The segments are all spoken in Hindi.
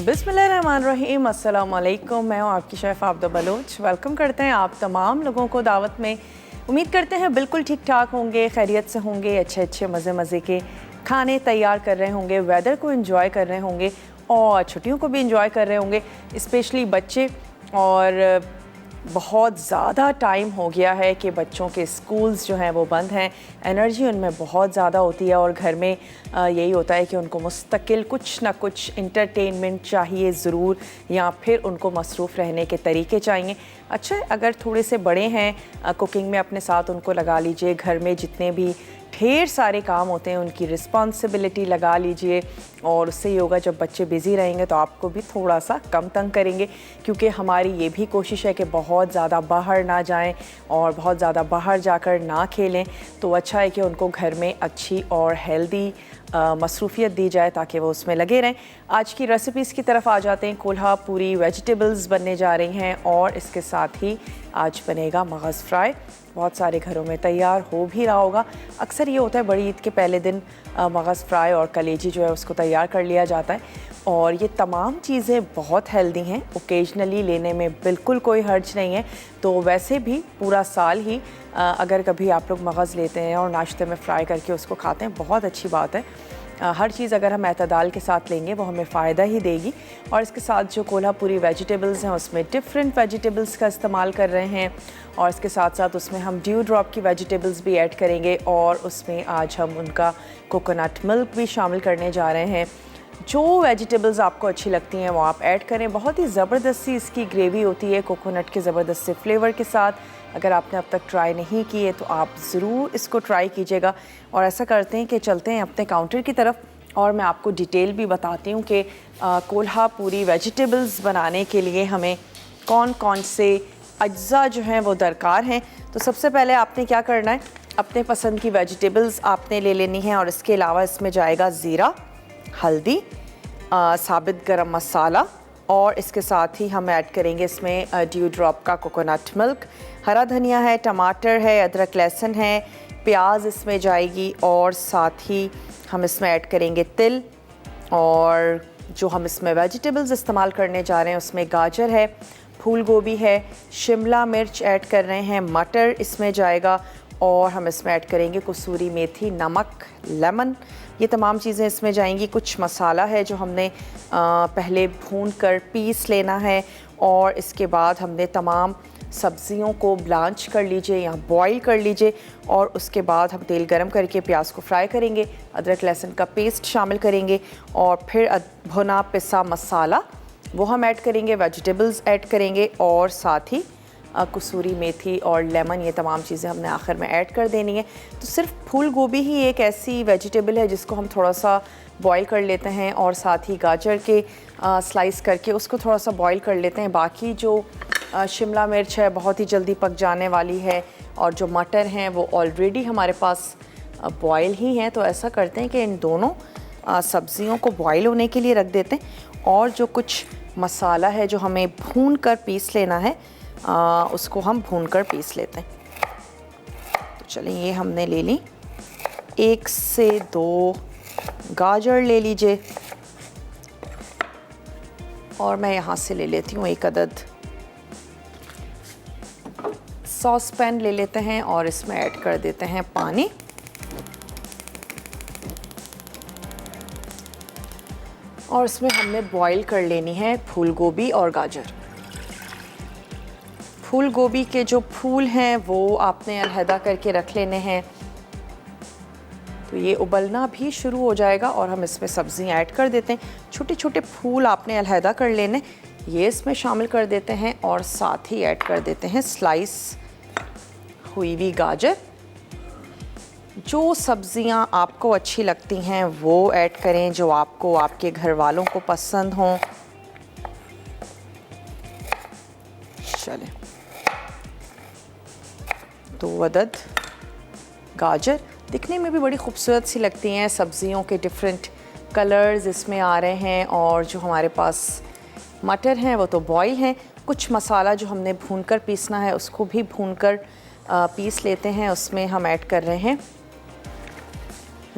बिस्मिल्लाहिर्रहमानिर्रहीम, अस्सलाम वालेकुम। मैं हूँ आपकी शेफ़ आबदा बलोच। वेलकम करते हैं आप तमाम लोगों को दावत में। उम्मीद करते हैं बिल्कुल ठीक ठाक होंगे, खैरियत से होंगे, अच्छे अच्छे मज़े के खाने तैयार कर रहे होंगे, वेदर को एंजॉय कर रहे होंगे और छुट्टियों को भी एंजॉय कर रहे होंगे, स्पेशली बच्चे। और बहुत ज़्यादा टाइम हो गया है कि बच्चों के स्कूल्स जो हैं वो बंद हैं, एनर्जी उनमें बहुत ज़्यादा होती है और घर में यही होता है कि उनको मुस्तकिल कुछ ना कुछ इंटरटेनमेंट चाहिए ज़रूर, या फिर उनको मसरूफ़ रहने के तरीके चाहिए। अच्छा, अगर थोड़े से बड़े हैं कुकिंग में अपने साथ उनको लगा लीजिए, घर में जितने भी ढेर सारे काम होते हैं उनकी रिस्पॉन्सिबिलिटी लगा लीजिए, और उससे ये होगा जब बच्चे बिज़ी रहेंगे तो आपको भी थोड़ा सा कम तंग करेंगे, क्योंकि हमारी ये भी कोशिश है कि बहुत ज़्यादा बाहर ना जाएं और बहुत ज़्यादा बाहर जाकर ना खेलें। तो अच्छा है कि उनको घर में अच्छी और हेल्दी मसरूफ़ियत दी जाए ताकि वो उसमें लगे रहें। आज की रेसिपीज़ की तरफ आ जाते हैं। कोल्हापुरी वेजिटेबल्स बनने जा रही हैं और इसके साथ ही आज बनेगा मगज़ फ्राई। बहुत सारे घरों में तैयार हो भी रहा होगा। अक्सर ये होता है बड़ी ईद के पहले दिन मगज़ फ्राई और कलेजी जो है उसको तैयार कर लिया जाता है, और ये तमाम चीज़ें बहुत हेल्दी हैं, ओकेजनली लेने में बिल्कुल कोई हर्ज नहीं है। तो वैसे भी पूरा साल ही अगर कभी आप लोग मगज़ लेते हैं और नाश्ते में फ्राई करके उसको खाते हैं, बहुत अच्छी बात है। हर चीज़ अगर हम एतदाल के साथ लेंगे वो हमें फ़ायदा ही देगी। और इसके साथ जो कोल्हापुरी वेजिटेबल्स हैं उसमें डिफरेंट वेजिटेबल्स का इस्तेमाल कर रहे हैं, और इसके साथ साथ उसमें हम ड्यू ड्रॉप की वेजिटेबल्स भी ऐड करेंगे, और उसमें आज हम उनका कोकोनट मिल्क भी शामिल करने जा रहे हैं। जो वेजिटेबल्स आपको अच्छी लगती हैं वो आप ऐड करें। बहुत ही ज़बरदस्त सी इसकी ग्रेवी होती है कोकोनट के ज़बरदस्त से फ्लेवर के साथ। अगर आपने अब तक ट्राई नहीं की है तो आप ज़रूर इसको ट्राई कीजिएगा। और ऐसा करते हैं कि चलते हैं अपने काउंटर की तरफ और मैं आपको डिटेल भी बताती हूँ कि कोल्हापुरी वेजिटेबल्स बनाने के लिए हमें कौन कौन से अज्जा जो हैं वो दरकार हैं। तो सबसे पहले आपने क्या करना है, अपने पसंद की वेजिटेबल्स आपने ले लेनी है, और इसके अलावा इसमें जाएगा ज़ीरा, हल्दी, साबित गरम मसाला, और इसके साथ ही हम ऐड करेंगे इसमें ड्यू ड्रॉप का कोकोनट मिल्क, हरा धनिया है, टमाटर है, अदरक लहसुन है, प्याज इसमें जाएगी, और साथ ही हम इसमें ऐड करेंगे तिल। और जो हम इसमें वेजिटेबल्स इस्तेमाल करने जा रहे हैं उसमें गाजर है, फूल गोभी है, शिमला मिर्च ऐड कर रहे हैं, मटर इसमें जाएगा, और हम इसमें ऐड करेंगे कसूरी मेथी, नमक, लेमन, ये तमाम चीज़ें इसमें जाएंगी। कुछ मसाला है जो हमने पहले भून कर पीस लेना है, और इसके बाद हमने तमाम सब्ज़ियों को ब्लांच कर लीजिए या बॉईल कर लीजिए, और उसके बाद हम तेल गरम करके प्याज को फ्राई करेंगे, अदरक लहसुन का पेस्ट शामिल करेंगे, और फिर भुना पिसा मसाला वो हम ऐड करेंगे, वेजिटेबल्स ऐड करेंगे, और साथ ही कसूरी मेथी और लेमन, ये तमाम चीज़ें हमने आखिर में ऐड कर देनी है। तो सिर्फ फूल गोभी ही एक ऐसी वेजिटेबल है जिसको हम थोड़ा सा बॉईल कर लेते हैं, और साथ ही गाजर के स्लाइस करके उसको थोड़ा सा बॉईल कर लेते हैं। बाकी जो शिमला मिर्च है बहुत ही जल्दी पक जाने वाली है, और जो मटर हैं वो ऑलरेडी हमारे पास बॉयल ही हैं। तो ऐसा करते हैं कि इन दोनों सब्ज़ियों को बॉयल होने के लिए रख देते हैं, और जो कुछ मसाला है जो हमें भून कर पीस लेना है उसको हम भूनकर पीस लेते हैं। तो चलिए, ये हमने ले ली, 1 से 2 गाजर ले लीजिए, और मैं यहाँ से ले लेती हूँ 1 अदद सॉस पैन ले लेते हैं, और इसमें ऐड कर देते हैं पानी। और इसमें हमने बॉईल कर लेनी है फूल गोभी और गाजर। फूल गोभी के जो फूल हैं वो आपने अलहदा करके रख लेने हैं। तो ये उबलना भी शुरू हो जाएगा और हम इसमें सब्ज़ियाँ ऐड कर देते हैं। छोटे छोटे फूल आपने अलहदा कर लेने, ये इसमें शामिल कर देते हैं, और साथ ही ऐड कर देते हैं स्लाइस हुई हुई गाजर। जो सब्ज़ियाँ आपको अच्छी लगती हैं वो ऐड करें, जो आपको आपके घर वालों को पसंद हों। चलें, 2 अदद गाजर दिखने में भी बड़ी खूबसूरत सी लगती हैं। सब्ज़ियों के डिफरेंट कलर्स इसमें आ रहे हैं, और जो हमारे पास मटर हैं वो तो बॉईल हैं। कुछ मसाला जो हमने भूनकर पीसना है उसको भी भूनकर पीस लेते हैं। उसमें हम ऐड कर रहे हैं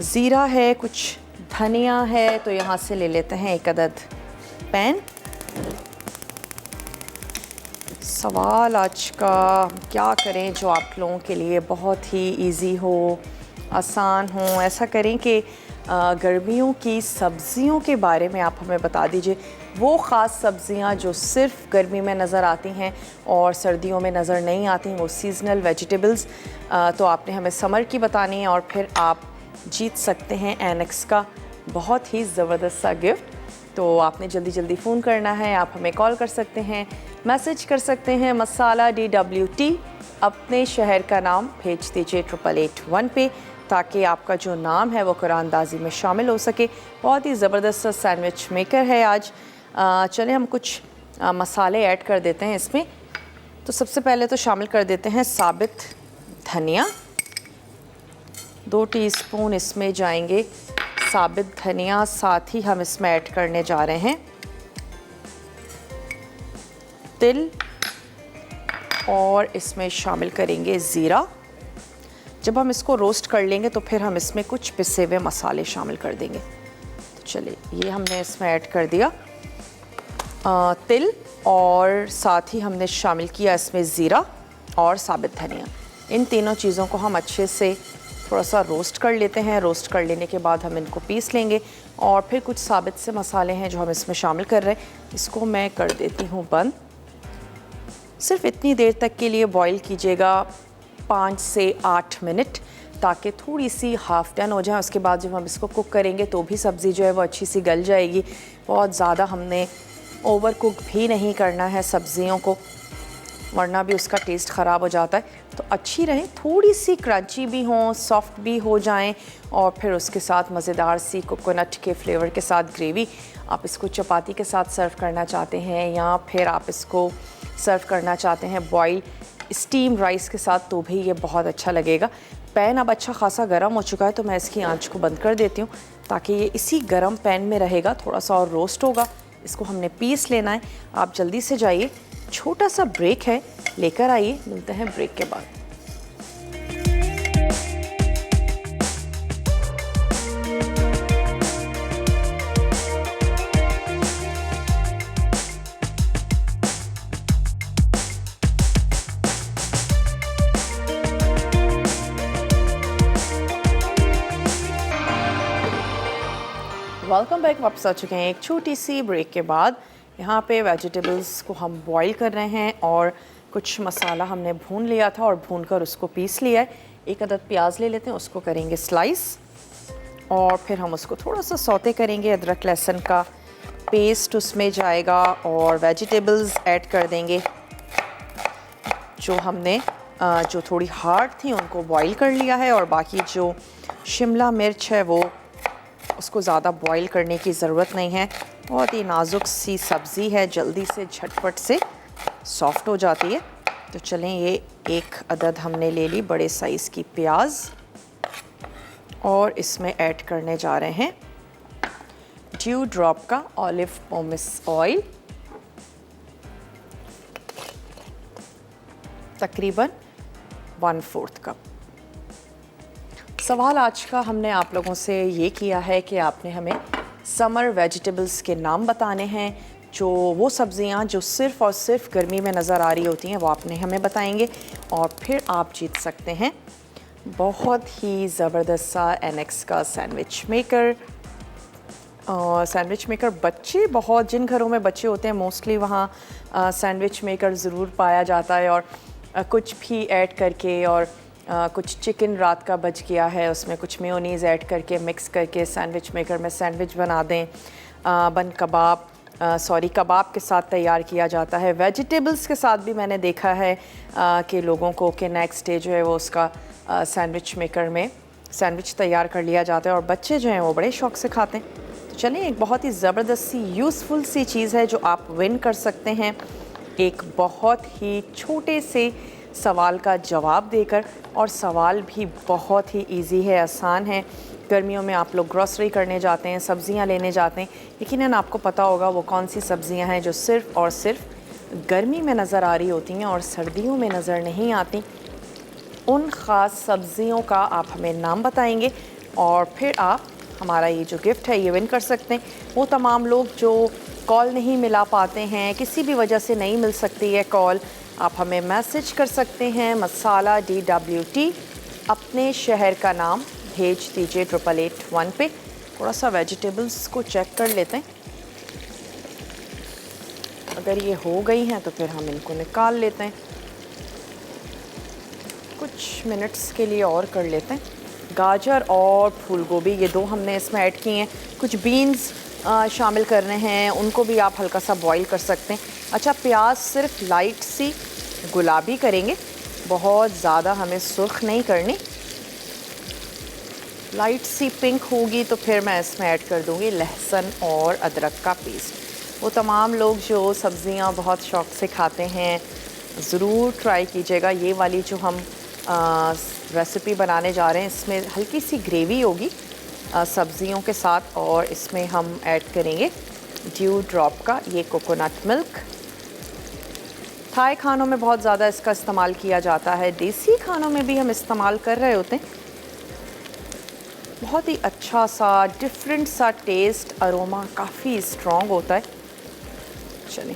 ज़ीरा है, कुछ धनिया है, तो यहाँ से ले लेते हैं 1 अदद पैन। सवाल आज का क्या करें जो आप लोगों के लिए बहुत ही इजी हो, आसान हो। ऐसा करें कि गर्मियों की सब्ज़ियों के बारे में आप हमें बता दीजिए, वो ख़ास सब्ज़ियां जो सिर्फ़ गर्मी में नज़र आती हैं और सर्दियों में नज़र नहीं आती, वो सीज़नल वेजिटेबल्स। तो आपने हमें समर की बतानी है और फिर आप जीत सकते हैं एनेक्स का बहुत ही ज़बरदस्त सा गिफ्ट। तो आपने जल्दी जल्दी फ़ोन करना है, आप हमें कॉल कर सकते हैं, मैसेज कर सकते हैं मसाला DWT, अपने शहर का नाम भेज दीजिए 8881 पे, ताकि आपका जो नाम है वो कुरानदाजी में शामिल हो सके। बहुत ही ज़बरदस्त सा सैंडविच मेकर है आज। चलें हम कुछ मसाले ऐड कर देते हैं इसमें। तो सबसे पहले तो शामिल कर देते हैं साबित धनिया। 2 टीस्पून इसमें जाएंगे साबित धनिया। साथ ही हम इसमें ऐड करने जा रहे हैं तिल और इसमें शामिल करेंगे ज़ीरा। जब हम इसको रोस्ट कर लेंगे तो फिर हम इसमें कुछ पिसे हुए मसाले शामिल कर देंगे। तो चलिए, ये हमने इसमें ऐड कर दिया तिल और साथ ही हमने शामिल किया इसमें ज़ीरा और साबित धनिया। इन तीनों चीज़ों को हम अच्छे से थोड़ा सा रोस्ट कर लेते हैं। रोस्ट कर लेने के बाद हम इनको पीस लेंगे और फिर कुछ साबित से मसाले हैं जो हम इसमें शामिल कर रहे हैं। इसको मैं कर देती हूँ बंद। सिर्फ इतनी देर तक के लिए बॉईल कीजिएगा, 5 से 8 मिनट, ताकि थोड़ी सी हाफ़ डन हो जाए। उसके बाद जब हम इसको कुक करेंगे तो भी सब्ज़ी जो है वो अच्छी सी गल जाएगी। बहुत ज़्यादा हमने ओवर कुक भी नहीं करना है सब्ज़ियों को, वरना भी उसका टेस्ट ख़राब हो जाता है। तो अच्छी रहें, थोड़ी सी क्रंची भी हों, सॉफ्ट भी हो जाएं और फिर उसके साथ मज़ेदार सी कोकोनट के फ्लेवर के साथ ग्रेवी। आप इसको चपाती के साथ सर्व करना चाहते हैं या फिर आप इसको सर्व करना चाहते हैं बॉयल स्टीम राइस के साथ, तो भी ये बहुत अच्छा लगेगा। पैन अब अच्छा खासा गर्म हो चुका है तो मैं इसकी आंच को बंद कर देती हूँ ताकि ये इसी गर्म पैन में रहेगा, थोड़ा सा और रोस्ट होगा। इसको हमने पीस लेना है। आप जल्दी से जाइए, छोटा सा ब्रेक है, लेकर आइए। मिलते हैं ब्रेक के बाद। Welcome back. वापस आ चुके हैं एक छोटी सी ब्रेक के बाद। यहाँ पे वेजिटेबल्स को हम बॉईल कर रहे हैं और कुछ मसाला हमने भून लिया था और भून कर उसको पीस लिया है। 1 अदद प्याज ले लेते हैं, उसको करेंगे स्लाइस और फिर हम उसको थोड़ा सा सौते करेंगे। अदरक लहसुन का पेस्ट उसमें जाएगा और वेजिटेबल्स ऐड कर देंगे जो हमने जो थोड़ी हार्ड थी उनको बॉईल कर लिया है, और बाकी जो शिमला मिर्च है वो उसको ज़्यादा बॉईल करने की ज़रूरत नहीं है। बहुत ही नाजुक सी सब्ज़ी है, जल्दी से झटपट से सॉफ्ट हो जाती है। तो चलें, ये 1 अदद हमने ले ली बड़े साइज़ की प्याज और इसमें ऐड करने जा रहे हैं ड्यू ड्रॉप का ऑलिव पोमेस ऑयल, तकरीबन 1/4 कप। सवाल आज का हमने आप लोगों से ये किया है कि आपने हमें समर वेजिटेबल्स के नाम बताने हैं, जो वो सब्ज़ियाँ जो सिर्फ़ और सिर्फ गर्मी में नज़र आ रही होती हैं वो आपने हमें बताएंगे और फिर आप जीत सकते हैं बहुत ही ज़बरदस्त सा एनेक्स का सैंडविच मेकर। सैंडविच मेकर बच्चे बहुत, जिन घरों में बच्चे होते हैं मोस्टली वहाँ सैंडविच मेकर ज़रूर पाया जाता है, और कुछ भी ऐड करके और कुछ चिकन रात का बच गया है उसमें कुछ मेयोनीज़ ऐड करके मिक्स करके सैंडविच मेकर में सैंडविच बना दें। बन कबाब कबाब के साथ तैयार किया जाता है। वेजिटेबल्स के साथ भी मैंने देखा है कि लोगों को कि नेक्स्ट डे जो है वो उसका सैंडविच मेकर में सैंडविच तैयार कर लिया जाता है और बच्चे जो हैं वो बड़े शौक़ से खाते हैं। तो चलिए, एक बहुत ही ज़बरदस्त सी यूज़फुल सी चीज़ है जो आप विन कर सकते हैं एक बहुत ही छोटे से सवाल का जवाब देकर, और सवाल भी बहुत ही इजी है, आसान है। गर्मियों में आप लोग ग्रोसरी करने जाते हैं, सब्ज़ियां लेने जाते हैं, यकीनन आपको पता होगा वो कौन सी सब्ज़ियां हैं जो सिर्फ़ और सिर्फ गर्मी में नज़र आ रही होती हैं और सर्दियों में नज़र नहीं आती। उन ख़ास सब्ज़ियों का आप हमें नाम बताएंगे और फिर आप हमारा ये जो गिफ्ट है ये विन कर सकते हैं। वो तमाम लोग जो कॉल नहीं मिला पाते हैं, किसी भी वजह से नहीं मिल सकती है कॉल, आप हमें मैसेज कर सकते हैं मसाला DWT, अपने शहर का नाम भेज दीजिए 8881 पे। थोड़ा सा वेजिटेबल्स को चेक कर लेते हैं, अगर ये हो गई हैं तो फिर हम इनको निकाल लेते हैं। कुछ मिनट्स के लिए और कर लेते हैं। गाजर और फूल गोभी ये दो हमने इसमें ऐड किए हैं। कुछ बीन्स शामिल करने हैं, उनको भी आप हल्का सा बॉईल कर सकते हैं। अच्छा, प्याज सिर्फ लाइट सी गुलाबी करेंगे, बहुत ज़्यादा हमें सुर्ख नहीं करनी, लाइट सी पिंक होगी तो फिर मैं इसमें ऐड कर दूँगी लहसुन और अदरक का पेस्ट। वो तमाम लोग जो सब्ज़ियाँ बहुत शौक़ से खाते हैं ज़रूर ट्राई कीजिएगा। ये वाली जो हम रेसिपी बनाने जा रहे हैं इसमें हल्की सी ग्रेवी होगी सब्जियों के साथ, और इसमें हम ऐड करेंगे ड्यू ड्रॉप का ये कोकोनट मिल्क। थाई खानों में बहुत ज़्यादा इसका इस्तेमाल किया जाता है, देसी खानों में भी हम इस्तेमाल कर रहे होते हैं। बहुत ही अच्छा सा डिफरेंट सा टेस्ट, अरोमा काफ़ी स्ट्रॉन्ग होता है। चलिए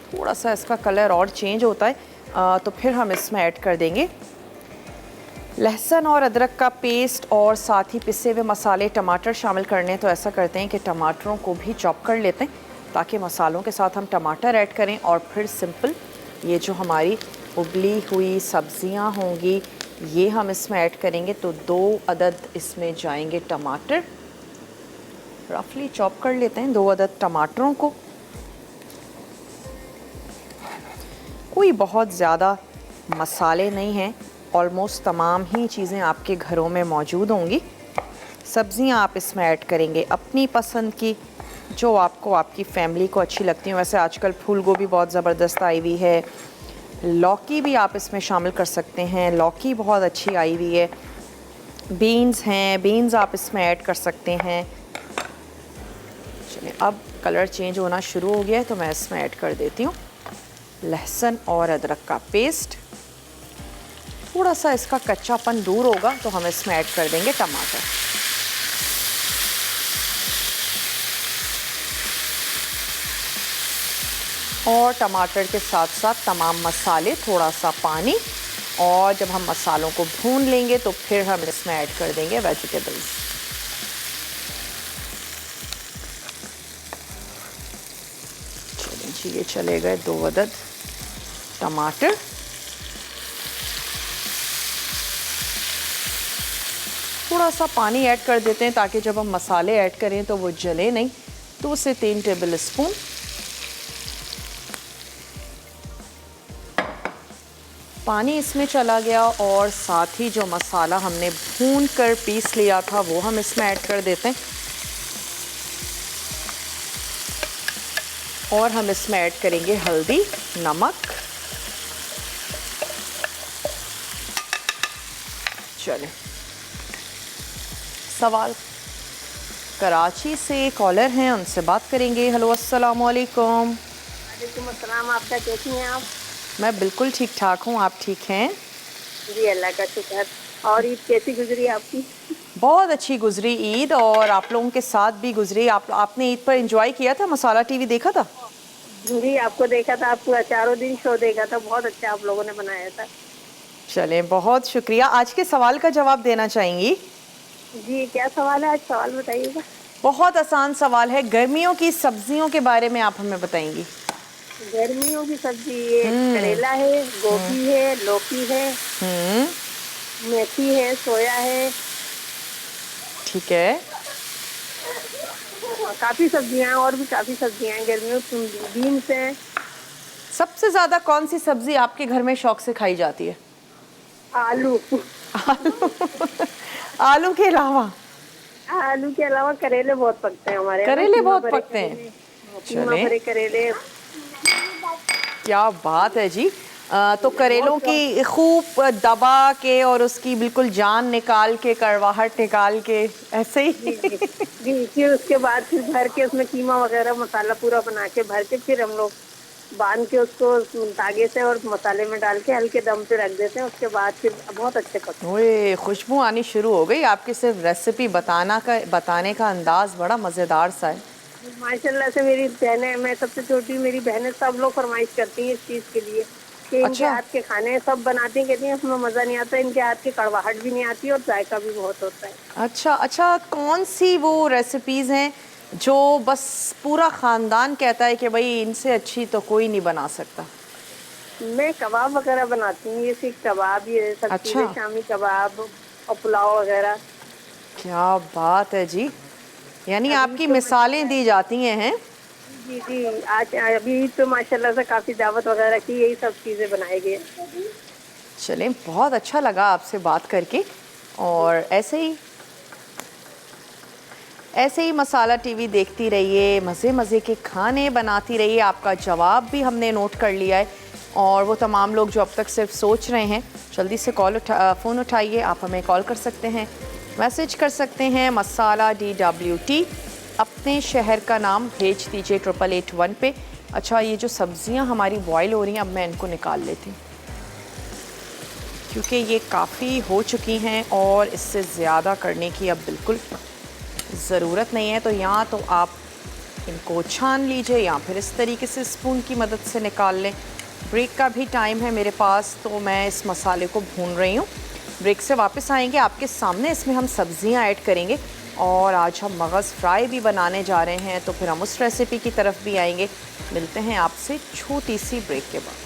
थोड़ा सा इसका कलर और चेंज होता है तो फिर हम इसमें ऐड कर देंगे लहसुन और अदरक का पेस्ट, और साथ ही पिसे हुए मसाले। टमाटर शामिल करने तो ऐसा करते हैं कि टमाटरों को भी चॉप कर लेते हैं ताकि मसालों के साथ हम टमाटर ऐड करें, और फिर सिंपल ये जो हमारी उबली हुई सब्जियां होंगी ये हम इसमें ऐड करेंगे। तो 2 अदद इसमें जाएंगे टमाटर, रफली चॉप कर लेते हैं 2 अदद टमाटरों को। कोई बहुत ज़्यादा मसाले नहीं हैं, ऑलमोस्ट तमाम ही चीज़ें आपके घरों में मौजूद होंगी। सब्ज़ियां आप इसमें ऐड करेंगे अपनी पसंद की, जो आपको आपकी फैमिली को अच्छी लगती हैं। वैसे आजकल फूल गोभी बहुत ज़बरदस्त आई हुई है, लौकी भी आप इसमें शामिल कर सकते हैं, लौकी बहुत अच्छी आई हुई है। बीन्स हैं, बीन्स आप इसमें ऐड कर सकते हैं। चलिए अब कलर चेंज होना शुरू हो गया है तो मैं इसमें ऐड कर देती हूँ लहसुन और अदरक का पेस्ट। थोड़ा सा इसका कच्चापन दूर होगा तो हम इसमें ऐड कर देंगे टमाटर। और टमाटर के साथ साथ तमाम मसाले, थोड़ा सा पानी, और जब हम मसालों को भून लेंगे तो फिर हम इसमें ऐड कर देंगे वेजिटेबल्स। चलिए जी, ये चले गए 2 अदद टमाटर। थोड़ा सा पानी ऐड कर देते हैं ताकि जब हम मसाले ऐड करें तो वो जले नहीं। 2 से 3 टेबल स्पून पानी इसमें चला गया, और साथ ही जो मसाला हमने भून कर पीस लिया था वो हम इसमें ऐड कर देते हैं, और हम इसमें ऐड करेंगे हल्दी, नमक। चले, सवाल कराची से कॉलर हैं, उनसे बात करेंगे। हेलो, अस्सलाम वालेकुम। वालेकुम अस्सलाम। आपका कैसी हैं आप? मैं बिल्कुल ठीक ठाक हूँ, आप ठीक हैं? जी अल्लाह का शुक्र। और ईद कैसी गुजरी आपकी? बहुत अच्छी गुजरी ईद, और आप लोगों के साथ भी गुजरी। आपने ईद पर एंजॉय किया था? मसाला टीवी देखा था? जी आपको देखा था, आप पूरा 4 दिन शो देखा था, बहुत अच्छा आप लोगों ने बनाया था। चलें, बहुत शुक्रिया। आज के सवाल का जवाब देना चाहेंगी? जी क्या सवाल है? आज सवाल बताइएगा। बहुत आसान सवाल है, गर्मियों की सब्जियों के बारे में आप हमें बताएंगी। गर्मियों की सब्जी ये करेला है, गोभी है, लौकी है, मेथी है, सोया है। ठीक है, काफी सब्जियां, और भी काफी सब्जियां हैं गर्मियों में। बीन्स है। सबसे ज्यादा कौन सी सब्जी आपके घर में शौक से खाई जाती है? आलू। आलू के अलावा? आलू के अलावा करेले बहुत पकते हैं हमारे। करेले बहुत पकते हैं? कीमा भरे करेले। क्या बात है जी। तो करेलों की खूब दबा के और उसकी बिल्कुल जान निकाल के, कड़वाहट निकाल के, ऐसे ही? जी फिर उसके बाद फिर भर के उसमें कीमा वगैरह मसाला पूरा बना के भर के फिर हम लोग बांध के उसको धागे से और मसाले में डाल के हल्के दम पे रख देते हैं। उसके बाद फिर बहुत अच्छे पकते हैं। ओए, खुशबू आनी शुरू हो गई। आपकी सिर्फ रेसिपी बताने का अंदाज बड़ा मज़ेदार सा है। माशाल्लाह से मेरी बहनें, मैं सबसे छोटी, मेरी बहनें सब लोग फरमाइश करती हैं इस चीज के लिए कि इनके अच्छा हाथ के खाने सब बनाती हैं। कहती हैं उसमें मजा नहीं आता, इनके हाथ की कड़वाहट भी नहीं आती और जायका भी बहुत होता है। अच्छा अच्छा, कौन सी वो रेसिपीज़ हैं जो बस पूरा ख़ानदान कहता है कि भाई इनसे अच्छी तो कोई नहीं बना सकता? मैं कबाब वगैरह बनाती हूँ, ये सीख कबाब, ये सब अच्छा, चीजें, शामी कबाब और पुलाव वगैरह। क्या बात है जी। यानी अभी आपकी तो मिसालें दी जाती हैं। जी जी, आज अभी तो माशाल्लाह से काफी दावत वगैरह की, यही सब चीजें बनाई गई। चलें, बहुत अच्छा लगा आपसे बात करके। और ऐसे ही मसाला टीवी देखती रहिए, मज़े मज़े के खाने बनाती रहिए। आपका जवाब भी हमने नोट कर लिया है। और वो तमाम लोग जो अब तक सिर्फ सोच रहे हैं, जल्दी से फ़ोन उठाइए। आप हमें कॉल कर सकते हैं, मैसेज कर सकते हैं, मसाला DWT अपने शहर का नाम भेज दीजिए 8881 पे। अच्छा, ये जो सब्ज़ियाँ हमारी बॉयल हो रही हैं, अब मैं इनको निकाल लेती हूँ क्योंकि ये काफ़ी हो चुकी हैं और इससे ज़्यादा करने की अब बिल्कुल ज़रूरत नहीं है। तो या तो आप इनको छान लीजिए या फिर इस तरीके से स्पून की मदद से निकाल लें। ब्रेक का भी टाइम है मेरे पास, तो मैं इस मसाले को भून रही हूँ। ब्रेक से वापस आएंगे, आपके सामने इसमें हम सब्ज़ियाँ ऐड करेंगे और आज हम मगज़ फ्राई भी बनाने जा रहे हैं, तो फिर हम उस रेसिपी की तरफ भी आएंगे। मिलते हैं आपसे छोटी सी ब्रेक के बाद।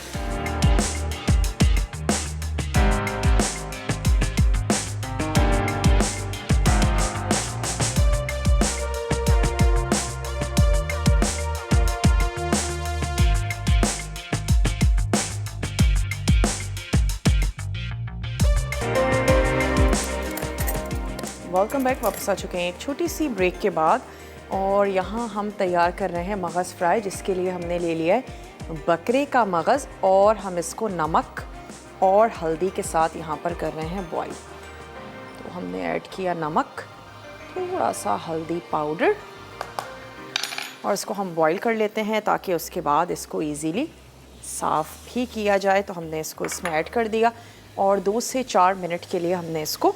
वेलकम बैक, वापस आ चुके हैं एक छोटी सी ब्रेक के बाद। और यहाँ हम तैयार कर रहे हैं मगज़ फ्राई, जिसके लिए हमने ले लिया है बकरे का मगज़ और हम इसको नमक और हल्दी के साथ यहाँ पर कर रहे हैं बॉईल। तो हमने ऐड किया नमक, थोड़ा सा हल्दी पाउडर और इसको हम बॉईल कर लेते हैं ताकि उसके बाद इसको इजीली साफ़ भी किया जाए। तो हमने इसको इसमें ऐड कर दिया और 2 से 4 मिनट के लिए हमने इसको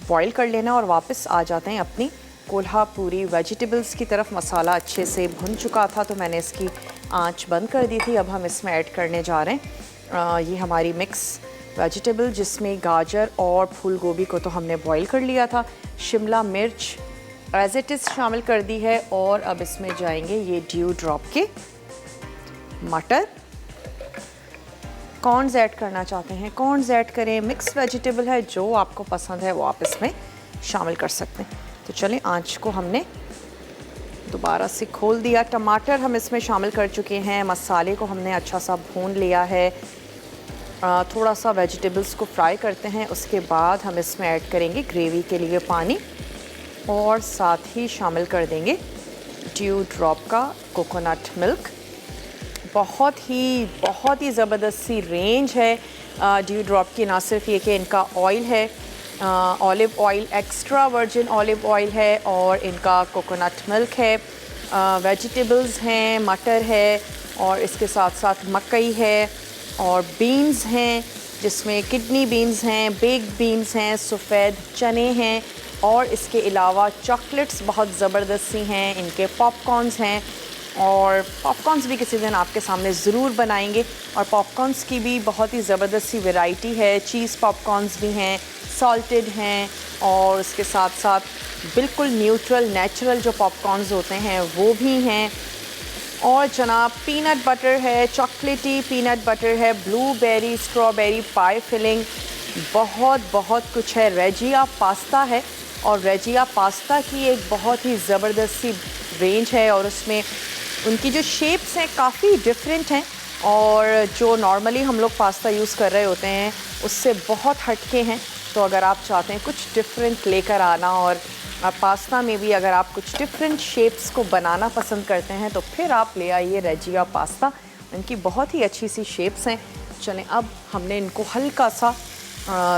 बॉईल कर लेना और वापस आ जाते हैं अपनी कोल्हापुरी वेजिटेबल्स की तरफ। मसाला अच्छे से भुन चुका था तो मैंने इसकी आंच बंद कर दी थी। अब हम इसमें ऐड करने जा रहे हैं ये हमारी मिक्स वेजिटेबल, जिसमें गाजर और फूल गोभी को तो हमने बॉईल कर लिया था, शिमला मिर्च एज इट इज़ शामिल कर दी है और अब इसमें जाएंगे ये ड्यू ड्रॉप के मटर। कॉर्नस ऐड करना चाहते हैं कॉर्नस ऐड करें, मिक्स वेजिटेबल है, जो आपको पसंद है वो आप इसमें शामिल कर सकते हैं। तो चलें, आंच को हमने दोबारा से खोल दिया। टमाटर हम इसमें शामिल कर चुके हैं, मसाले को हमने अच्छा सा भून लिया है। थोड़ा सा वेजिटेबल्स को फ्राई करते हैं, उसके बाद हम इसमें ऐड करेंगे ग्रेवी के लिए पानी और साथ ही शामिल कर देंगे ड्यू ड्रॉप का कोकोनट मिल्क। बहुत ही ज़बरदस्त सी रेंज है ड्यू ड्रॉप की। ना सिर्फ ये कि इनका ऑयल है olive oil, extra virgin olive oil है, और इनका कोकोनट मिल्क है, वेजिटेबल्स हैं, मटर है और इसके साथ साथ मकई है और बीन्स हैं, जिसमें किडनी बीन्स हैं, बेक्ड बीन्स हैं, सफ़ेद चने हैं और इसके अलावा चॉकलेट्स बहुत ज़बरदस्त सी हैं, इनके पॉपकॉर्न्स हैं। और पॉपकॉर्न्स भी किसी दिन आपके सामने ज़रूर बनाएंगे। और पॉपकॉर्न्स की भी बहुत ही ज़बरदस्त सी वैरायटी है, चीज़ पॉपकॉर्न्स भी हैं, सॉल्टेड हैं और उसके साथ साथ बिल्कुल न्यूट्रल नेचुरल जो पॉपकॉर्न्स होते हैं वो भी हैं। और जनाब पीनट बटर है, चॉकलेटी पीनट बटर है, ब्लूबेरी स्ट्रॉबेरी पाई फिलिंग, बहुत कुछ है। रेजिया पास्ता है और रेजिया पास्ता की एक बहुत ही ज़बरदस्त सी रेंज है और उसमें उनकी जो शेप्स हैं काफ़ी डिफरेंट हैं और जो नॉर्मली हम लोग पास्ता यूज़ कर रहे होते हैं उससे बहुत हटके हैं। तो अगर आप चाहते हैं कुछ डिफरेंट लेकर आना और पास्ता में भी अगर आप कुछ डिफरेंट शेप्स को बनाना पसंद करते हैं तो फिर आप ले आइए रेजिया पास्ता, इनकी बहुत ही अच्छी सी शेप्स हैं। चलें, अब हमने इनको हल्का सा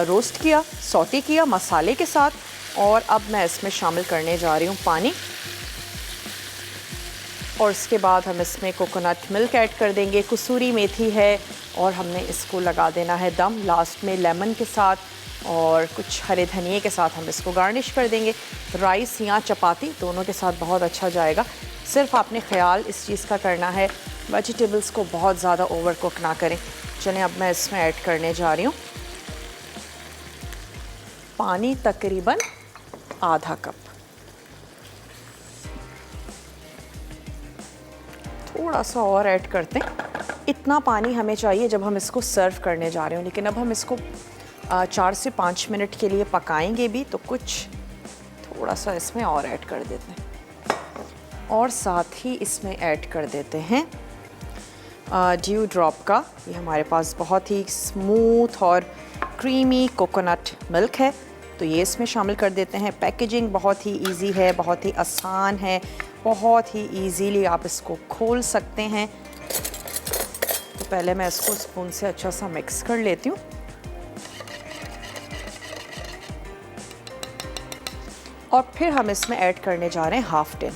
रोस्ट किया, सौटे किया मसाले के साथ और अब मैं इसमें शामिल करने जा रही हूँ पानी। और उसके बाद हम इसमें कोकोनट मिल्क ऐड कर देंगे, कसूरी मेथी है और हमने इसको लगा देना है दम। लास्ट में लेमन के साथ और कुछ हरे धनिए के साथ हम इसको गार्निश कर देंगे। राइस या चपाती दोनों के साथ बहुत अच्छा जाएगा। सिर्फ आपने ख्याल इस चीज़ का करना है, वेजिटेबल्स को बहुत ज़्यादा ओवर कुक ना करें। चलें अब मैं इसमें ऐड करने जा रही हूँ पानी, तकरीबन आधा कप। थोड़ा सा और ऐड करते हैं, इतना पानी हमें चाहिए जब हम इसको सर्व करने जा रहे हो। लेकिन अब हम इसको 4 से 5 मिनट के लिए पकाएंगे भी, तो कुछ थोड़ा सा इसमें और ऐड कर देते हैं। और साथ ही इसमें ऐड कर देते हैं ड्यू ड्रॉप का, ये हमारे पास बहुत ही स्मूथ और क्रीमी कोकोनट मिल्क है, तो ये इसमें शामिल कर देते हैं। पैकेजिंग बहुत ही इजी है, बहुत ही आसान है, बहुत ही इजीली आप इसको खोल सकते हैं। तो पहले मैं इसको स्पून से अच्छा सा मिक्स कर लेती हूँ। और फिर हम इसमें ऐड करने जा रहे हैं हाफ टिन।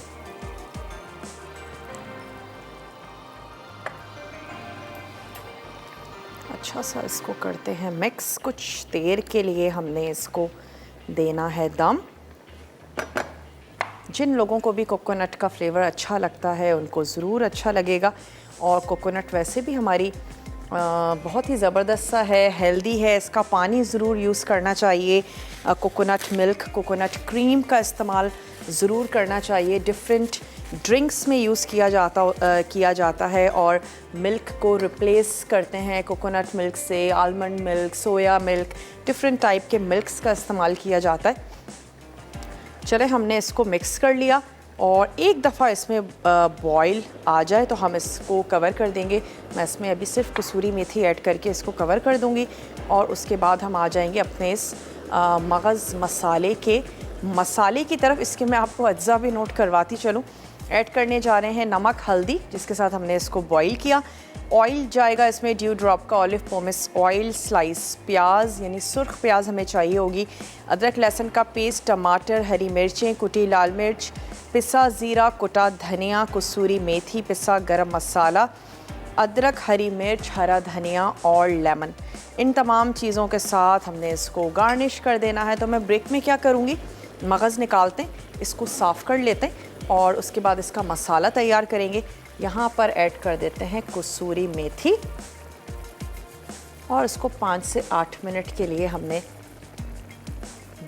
अच्छा सा इसको करते हैं मिक्स। कुछ देर के लिए हमने इसको देना है दम। जिन लोगों को भी कोकोनट का फ्लेवर अच्छा लगता है उनको ज़रूर अच्छा लगेगा। और कोकोनट वैसे भी हमारी बहुत ही ज़बरदस्त सा है, हेल्दी है। इसका पानी ज़रूर यूज़ करना चाहिए। कोकोनट मिल्क, कोकोनट क्रीम का इस्तेमाल ज़रूर करना चाहिए। डिफरेंट ड्रिंक्स में यूज़ किया जाता है और मिल्क को रिप्लेस करते हैं कोकोनट मिल्क से। Almond milk, soya milk, different type के मिल्क्स का इस्तेमाल किया जाता है। चले, हमने इसको मिक्स कर लिया और एक दफ़ा इसमें बॉईल आ जाए तो हम इसको कवर कर देंगे। मैं इसमें अभी सिर्फ कसूरी मेथी ऐड करके इसको कवर कर दूंगी और उसके बाद हम आ जाएंगे अपने इस मगज़ मसाले की तरफ। इसके मैं आपको अज्जा भी नोट करवाती चलूँ। ऐड करने जा रहे हैं नमक, हल्दी, जिसके साथ हमने इसको बॉईल किया। ऑयल जाएगा इसमें, ड्यू ड्रॉप का ऑलिव पोमेस ऑयल, स्लाइस प्याज यानी सुर्ख प्याज हमें चाहिए होगी, अदरक लहसुन का पेस्ट, टमाटर, हरी मिर्चें, कुटी लाल मिर्च, पिसा ज़ीरा, कुटा धनिया, कसूरी मेथी, पिसा गरम मसाला, अदरक, हरी मिर्च, हरा धनिया और लेमन। इन तमाम चीज़ों के साथ हमने इसको गार्निश कर देना है। तो मैं ब्रेक में क्या करूँगी, मगज़ निकालते हैं, इसको साफ़ कर लेते हैं और उसके बाद इसका मसाला तैयार करेंगे। यहाँ पर ऐड कर देते हैं कसूरी मेथी और इसको 5 से 8 मिनट के लिए हमने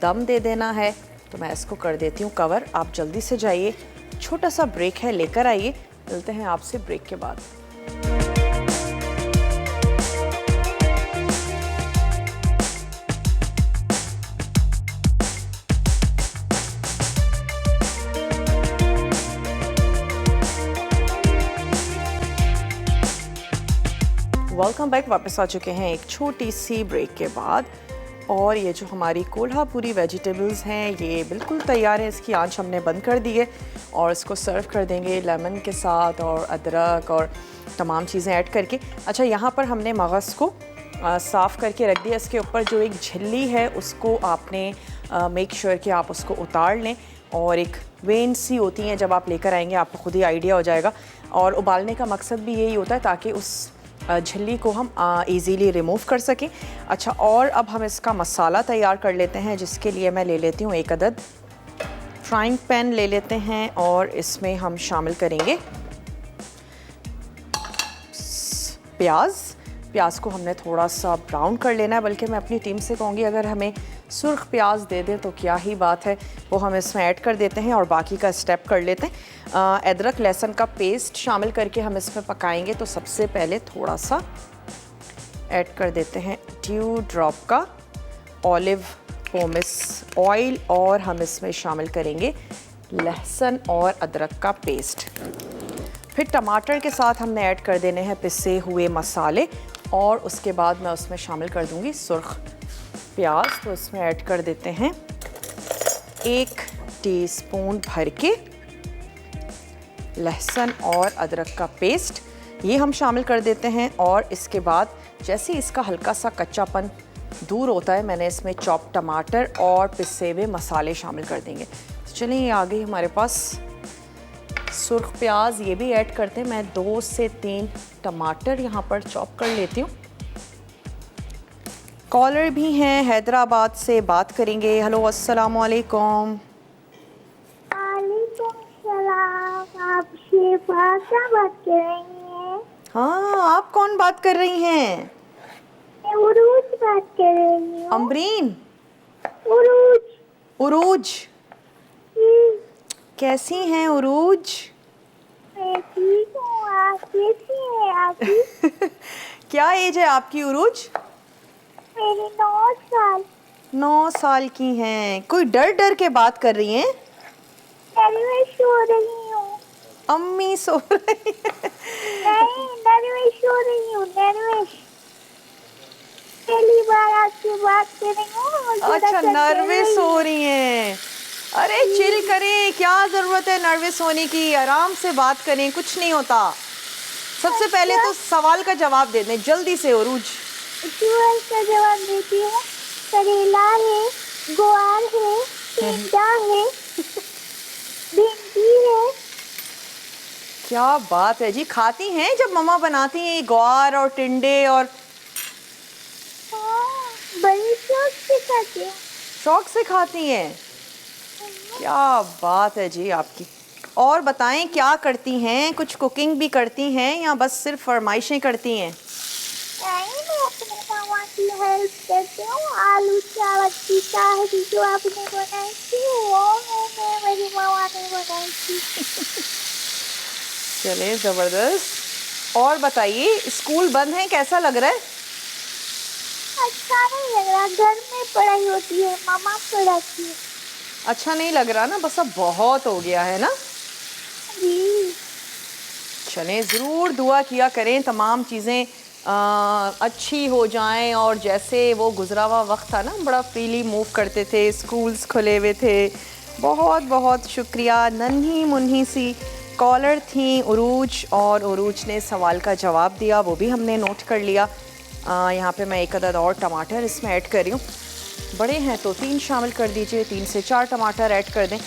दम दे देना है। तो मैं इसको कर देती हूँ कवर। आप जल्दी से जाइए, छोटा सा ब्रेक है, लेकर आइए। मिलते हैं आपसे ब्रेक के बाद। Welcome back. वापस आ चुके हैं एक छोटी सी ब्रेक के बाद। और ये जो हमारी कोल्हापुरी वेजिटेबल्स हैं ये बिल्कुल तैयार है। इसकी आंच हमने बंद कर दी है और इसको सर्व कर देंगे लेमन के साथ और अदरक और तमाम चीज़ें ऐड करके। अच्छा, यहाँ पर हमने मगज़ को साफ़ करके रख दिया। इसके ऊपर जो एक झिल्ली है उसको आपने मेक श्योर कि आप उसको उतार लें। और एक वेन सी होती हैं, जब आप लेकर आएंगे आपको खुद ही आइडिया हो जाएगा। और उबालने का मकसद भी यही होता है ताकि उस झिल्ली को हम इजीली रिमूव कर सकें। अच्छा, और अब हम इसका मसाला तैयार कर लेते हैं, जिसके लिए मैं ले लेती हूँ एक अदद फ्राइंग पैन ले लेते हैं और इसमें हम शामिल करेंगे प्याज को हमने थोड़ा सा ब्राउन कर लेना है। बल्कि मैं अपनी टीम से कहूँगी अगर हमें सुर्ख प्याज दे दें तो क्या ही बात है। वो हम इसमें ऐड कर देते हैं और बाकी का स्टेप कर लेते हैं। अदरक लहसुन का पेस्ट शामिल करके हम इसमें पकाएंगे। तो सबसे पहले थोड़ा सा ऐड कर देते हैं ड्यू ड्रॉप का ऑलिव पोमेस ऑयल और हम इसमें शामिल करेंगे लहसुन और अदरक का पेस्ट। फिर टमाटर के साथ हमने ऐड कर देने हैं पिसे हुए मसाले और उसके बाद मैं उसमें शामिल कर दूंगी सुर्ख प्याज। तो इसमें ऐड कर देते हैं 1 टीस्पून भर के लहसुन और अदरक का पेस्ट, ये हम शामिल कर देते हैं। और इसके बाद जैसे ही इसका हल्का सा कच्चापन दूर होता है मैंने इसमें चॉप टमाटर और पिसे हुए मसाले शामिल कर देंगे। तो चलिए, ये आ गई हमारे पास सुर्ख प्याज ये भी ऐड करते हैं। मैं 2 से 3 टमाटर यहाँ पर चॉप कर लेती हूँ। कॉलर भी हैं हैदराबाद से, बात करेंगे। हेलो, अस्सलाम वालेकुम। वालेकुम सलाम। आप शेफा क्या बात कर रही हैं? हाँ, आप कौन बात कर रही हैं? मैं उरूज बात कर रही हूँ। अमरीन? उरूज। उरूज, जी, कैसी हैं उरूज? मैं ठीक हूँ। आप कैसी हैं आपकी? क्या एज है आपकी उरूज? मेरी 9 साल। 9 साल की हैं। कोई डर डर के बात कर रही हैं? नर्वस हो रही हूँ। अम्मी सो रही हैं। नहीं, नर्वस हो रही हूँ, नर्वस। पहली बार आपसे बात कर रही हूँ। मुझे अच्छा, थोड़ा सा डर नर्वस रही हो रही हैं। अरे चिल करें, क्या ज़रूरत है नर्वस होने की? आराम से बात करें, कुछ नहीं होता। सबसे पहले तो सवाल का जवाब दे दें जल्दी से उरूज। सवाल का जवाब देती हूँ। करेला है, गुआर है, टिंडा है, भिंडी है। क्या बात है जी, खाती हैं जब मम्मा बनाती हैं ग्वार और टिंडे? और हाँ, बड़ी शौक से खाती हूँ। शौक से खाती हैं? क्या बात है जी आपकी। और बताएं, क्या करती हैं? कुछ कुकिंग भी करती हैं या बस सिर्फ फरमाइशें करती हैं? नहीं, मैं अपने मामा की हेल्प करती हूँ। आलू चावल की ताहरी जो आपने बनाई थी, वो मैंने मेरी मामा ने बनाई थी। चले, ज़बरदस्त। और बताइए, स्कूल बंद है, कैसा लग रहा है? अच्छा नहीं लग रहा। घर में पढ़ाई होती है, मामा पढ़ाती है। अच्छा नहीं लग रहा ना? बस अब बहुत हो गया है ना? जी। चलें, ज़रूर दुआ किया करें तमाम चीज़ें अच्छी हो जाएं। और जैसे वो गुजरा हुआ वक्त था ना, बड़ा फ्रीली मूव करते थे, स्कूल्स खुले हुए थे। बहुत बहुत शुक्रिया। नन्ही मुन्ही सी कॉलर थी उरूज, और उरूज ने सवाल का जवाब दिया, वो भी हमने नोट कर लिया। यहाँ पे मैं एक अदद और टमाटर इसमें ऐड कर रही हूँ। बड़े हैं तो 3 शामिल कर दीजिए, 3 से 4 टमाटर ऐड कर दें।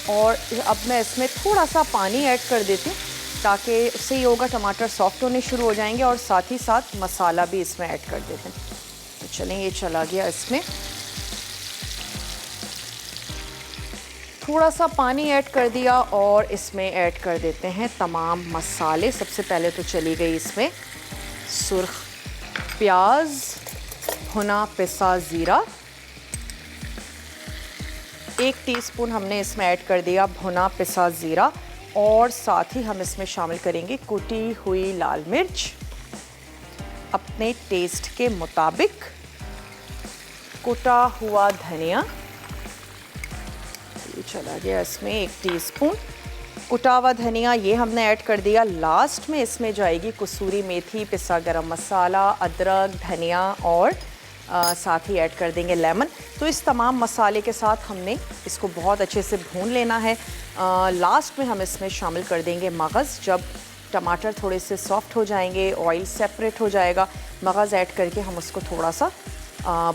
और अब मैं इसमें थोड़ा सा पानी ऐड कर देती हूँ, ताकि उससे ये होगा टमाटर सॉफ्ट होने शुरू हो जाएंगे। और साथ ही साथ मसाला भी इसमें ऐड कर देते हैं। तो चलें, ये चला गया इसमें। थोड़ा सा पानी ऐड कर दिया और इसमें ऐड कर देते हैं तमाम मसाले। सबसे पहले तो चली गई इसमें सुर्ख प्याज, भुना पिसा ज़ीरा, 1 टीस्पून हमने इसमें ऐड कर दिया भुना पिसा ज़ीरा। और साथ ही हम इसमें शामिल करेंगे कुटी हुई लाल मिर्च अपने टेस्ट के मुताबिक, कुटा हुआ धनिया, ये चला गया इसमें 1 टीस्पून कुटा हुआ धनिया, ये हमने ऐड कर दिया। लास्ट में इसमें जाएगी कसूरी मेथी, पिसा गरम मसाला, अदरक, धनिया और साथ ही ऐड कर देंगे लेमन। तो इस तमाम मसाले के साथ हमने इसको बहुत अच्छे से भून लेना है। लास्ट में हम इसमें शामिल कर देंगे मगज़। जब टमाटर थोड़े से सॉफ्ट हो जाएंगे, ऑयल सेपरेट हो जाएगा, मगज़ ऐड करके हम उसको थोड़ा सा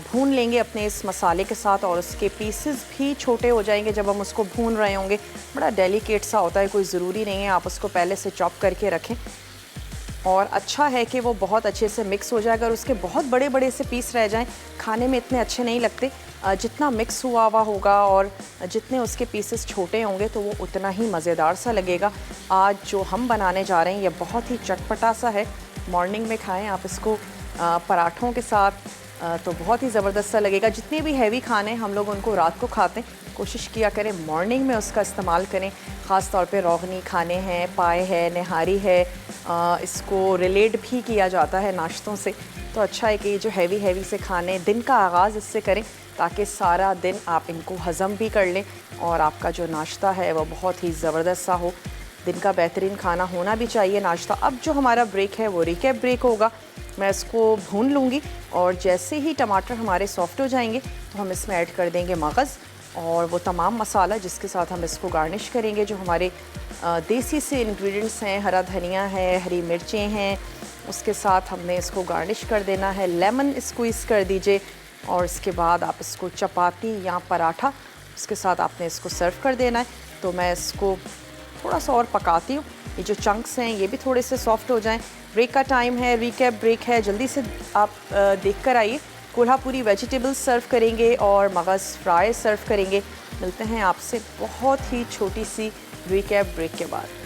भून लेंगे अपने इस मसाले के साथ। और उसके पीसेस भी छोटे हो जाएंगे जब हम उसको भून रहे होंगे। बड़ा डेलिकेट सा होता है, कोई ज़रूरी नहीं है आप उसको पहले से चॉप करके रखें। और अच्छा है कि वो बहुत अच्छे से मिक्स हो जाए। अगर उसके बहुत बड़े बड़े से पीस रह जाएं, खाने में इतने अच्छे नहीं लगते। जितना मिक्स हुआ हुआ होगा और जितने उसके पीसेस छोटे होंगे तो वो उतना ही मज़ेदार सा लगेगा। आज जो हम बनाने जा रहे हैं ये बहुत ही चटपटा सा है। मॉर्निंग में खाएं आप इसको पराठों के साथ, तो बहुत ही ज़बरदस्त सा लगेगा। जितने भी हैवी खाने हम लोग उनको रात को खाते हैं, कोशिश किया करें मॉर्निंग में उसका इस्तेमाल करें। ख़ास तौर पे रोगनी खाने हैं, पाए है, निहारी है, इसको रिलेट भी किया जाता है नाश्तों से। तो अच्छा है कि ये जो हैवी से खाने, दिन का आगाज़ इससे करें ताकि सारा दिन आप इनको हज़म भी कर लें और आपका जो नाश्ता है वो बहुत ही ज़बरदस्त सा हो। दिन का बेहतरीन खाना होना भी चाहिए नाश्ता। अब जो हमारा ब्रेक है वो रिकैप ब्रेक होगा। मैं इसको भून लूँगी और जैसे ही टमाटर हमारे सॉफ्ट हो जाएंगे तो हम इसमें ऐड कर देंगे मगज़ और वो तमाम मसाला जिसके साथ हम इसको गार्निश करेंगे। जो हमारे देसी से इंग्रेडिएंट्स हैं, हरा धनिया है, हरी मिर्चें हैं, उसके साथ हमने इसको गार्निश कर देना है। लेमन स्क्वीज़ कर दीजिए और इसके बाद आप इसको चपाती या पराठा उसके साथ आपने इसको सर्व कर देना है। तो मैं इसको थोड़ा सा और पकाती हूँ। ये जो चंक्स हैं ये भी थोड़े से सॉफ्ट हो जाएं। ब्रेक का टाइम है, रिकैप ब्रेक है, जल्दी से आप देख कर आइए। कोल्हापुरी वेजिटेबल्स सर्व करेंगे और मगज़ फ्राई सर्व करेंगे। मिलते हैं आपसे बहुत ही छोटी सी रिकैप ब्रेक के बाद।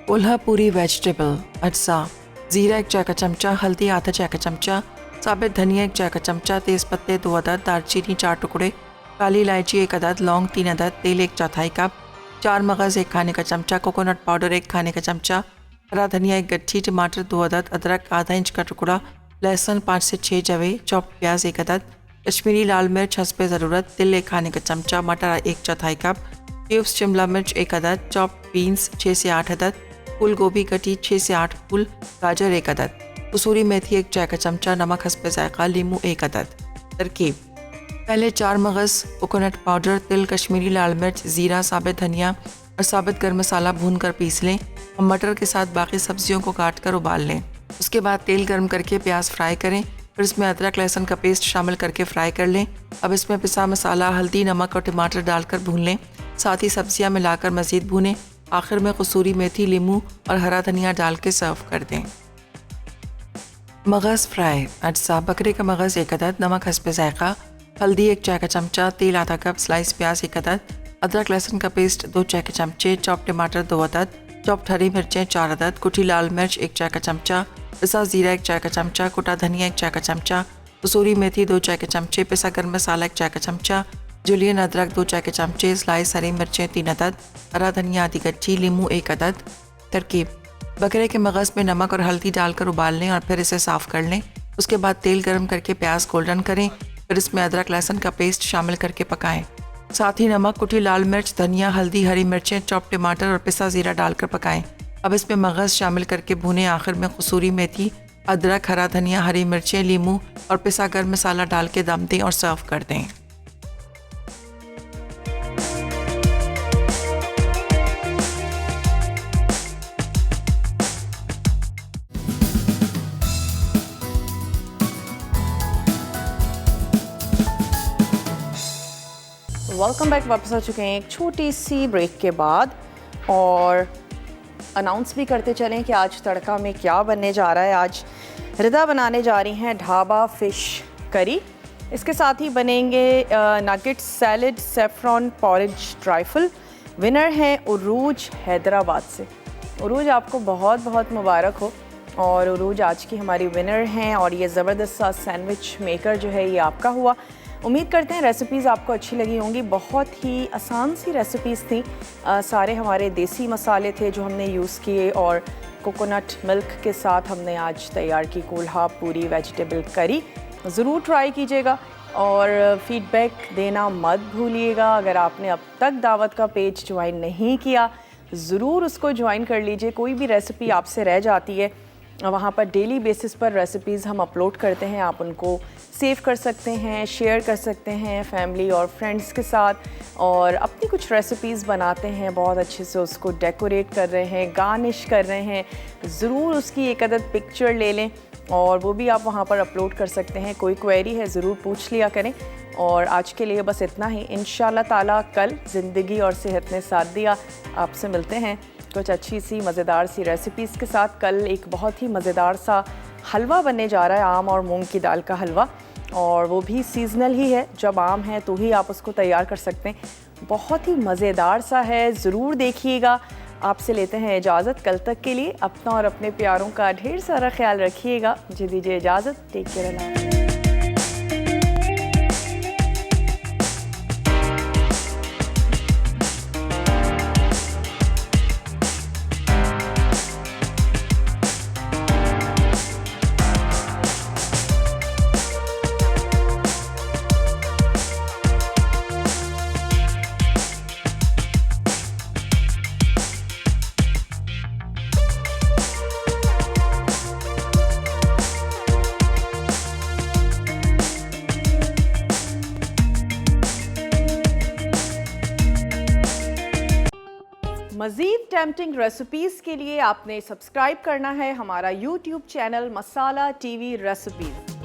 कोल्हापुरी वेजिटेबल अज्जा, ज़ीरा 1 चाय का चमचा, हल्दी आधा चाय का चमचा, साबित धनिया 1 चाय का चमचा, तेज़पत्ते 2 अदद, दालचीनी 4 टुकड़े, काली इलायची 1 अदद, लौंग 3 अदद, तेल 1/4 कप, 4 मगज़ 1 खाने का चमचा, कोकोनट पाउडर 1 खाने का चमचा, हरा धनिया 1 गट्ठी, टमाटर 2 अदद, अदरक आधा इंच का टुकड़ा, लहसुन 5 से 6 जवे, चॉप्ड प्याज 1 अदद, कश्मीरी लाल मिर्च हस्ब ज़रूरत, तिल 1 खाने का चमचा, मटर 1/4 कप, क्यूब्स शिमला मिर्च 1 अदद, चॉप्ड बीन्स 6 से 8 अदद, फूल गोभी कटी 6 से 8 फूल, गाजर 1 अदद, कसूरी मेथी 1 चाय का चमचा, नमक हस्ब ज़ायक़ा, लीमू 1 अदद। तरकीब: पहले 4 मगज़ कोकोनट पाउडर, तिल, कश्मीरी लाल मिर्च, ज़ीरा, साबित धनिया और साबित गर्म मसाला भूनकर पीस लें। हम मटर के साथ बाकी सब्जियों को काट कर उबाल लें। उसके बाद तेल गर्म करके प्याज फ्राई करें, फिर इसमें अदरक लहसुन का पेस्ट शामिल करके फ्राई कर लें। अब इसमें पिसा मसाला, हल्दी, नमक और टमाटर डालकर भून लें। साथ ही सब्जियाँ मिलाकर मज़ीद भूनें। आखिर में कसूरी मेथी, लीमू और हरा धनिया डाल के सर्व कर दें। मगज़ फ्राई अज्जा: बकरे का मगज़ 1 अदद, नमक हस्ब ज़ायक़ा, हल्दी 1 चाय का चमचा, तेल आधा कप, स्लाइस प्याज 1 अदद, अदरक लहसुन का पेस्ट 2 चाय के चमचे, चॉप टमाटर 2 अदद, चॉप्ड हरी मिर्चें 4 अदद, कुटी लाल मिर्च 1 चाय का चमचा, पिसा ज़ीरा 1 चाय का चमचा, कुटा धनिया 1 चाय का चमचा, कसूरी मेथी 2 चाय के चमचे, पिसा गर्म मसाला 1 चाय का चमचा, जुलियन अदरक 2 चाय के चमचे, स्लाइस हरी मिर्चें 3 अदद, हरा धनिया आधी गट्ठी, लीमू 1 अदद। तरकीब: बकरे के मगज़ में नमक और हल्दी डालकर उबाल लें और फिर इसे साफ़ कर लें। उसके बाद तेल गर्म करके प्याज गोल्डन करें, फिर इसमें अदरक लहसुन का पेस्ट शामिल करके पकाएं। साथ ही नमक, कुटी लाल मिर्च, धनिया, हल्दी, हरी मिर्चें, चॉप टमाटर और पिसा ज़ीरा डालकर पकाएं। अब इसमें मगज़ शामिल करके भुनें। आखिर में कसूरी मेथी, अदरक, हरा धनिया, हरी मिर्चें, लीमू और पिसा गर्म मसाला डाल के दम दें और सर्व कर दें। Welcome back. वापस आ चुके हैं एक छोटी सी ब्रेक के बाद और अनाउंस भी करते चलें कि आज तड़का में क्या बनने जा रहा है। आज रिदा बनाने जा रही हैं ढाबा फ़िश करी। इसके साथ ही बनेंगे nugget salad, saffron porridge trifle. Winner हैं उरूज हैदराबाद से। उरूज आपको बहुत बहुत मुबारक हो। और उरूज आज की हमारी विनर हैं और ये ज़बरदस्त सा सैंडविच मेकर जो है ये आपका हुआ। उम्मीद करते हैं रेसिपीज़ आपको अच्छी लगी होंगी। बहुत ही आसान सी रेसिपीज़ थी। सारे हमारे देसी मसाले थे जो हमने यूज़ किए और कोकोनट मिल्क के साथ हमने आज तैयार की कोल्हापुरी वेजिटेबल करी। ज़रूर ट्राई कीजिएगा और फीडबैक देना मत भूलिएगा। अगर आपने अब तक दावत का पेज ज्वाइन नहीं किया ज़रूर उसको ज्वाइन कर लीजिए। कोई भी रेसिपी आपसे रह जाती है वहाँ पर डेली बेसिस पर रेसिपीज़ हम अपलोड करते हैं। आप उनको सेव कर सकते हैं, शेयर कर सकते हैं फैमिली और फ्रेंड्स के साथ और अपनी कुछ रेसिपीज़ बनाते हैं, बहुत अच्छे से उसको डेकोरेट कर रहे हैं, गार्निश कर रहे हैं। ज़रूर उसकी एक अदद पिक्चर ले लें और वो भी आप वहाँ पर अपलोड कर सकते हैं। कोई क्वेरी है ज़रूर पूछ लिया करें। और आज के लिए बस इतना ही। इंशाल्लाह ताला कल ज़िंदगी और सेहत ने साथ दिया आपसे मिलते हैं कुछ अच्छी सी मज़ेदार सी रेसिपीज़ के साथ। कल एक बहुत ही मज़ेदार सा हलवा बनने जा रहा है, आम और मूंग की दाल का हलवा, और वो भी सीज़नल ही है। जब आम है तो ही आप उसको तैयार कर सकते हैं। बहुत ही मज़ेदार सा है, ज़रूर देखिएगा। आपसे लेते हैं इजाज़त कल तक के लिए। अपना और अपने प्यारों का ढेर सारा ख्याल रखिएगा। मुझे दीजिए इजाज़त। टेक केयर अल्लाह। मज़ीद टेम्पटिंग रेसिपीज़ के लिए आपने सब्सक्राइब करना है हमारा YouTube चैनल मसाला टीवी रेसिपीज़।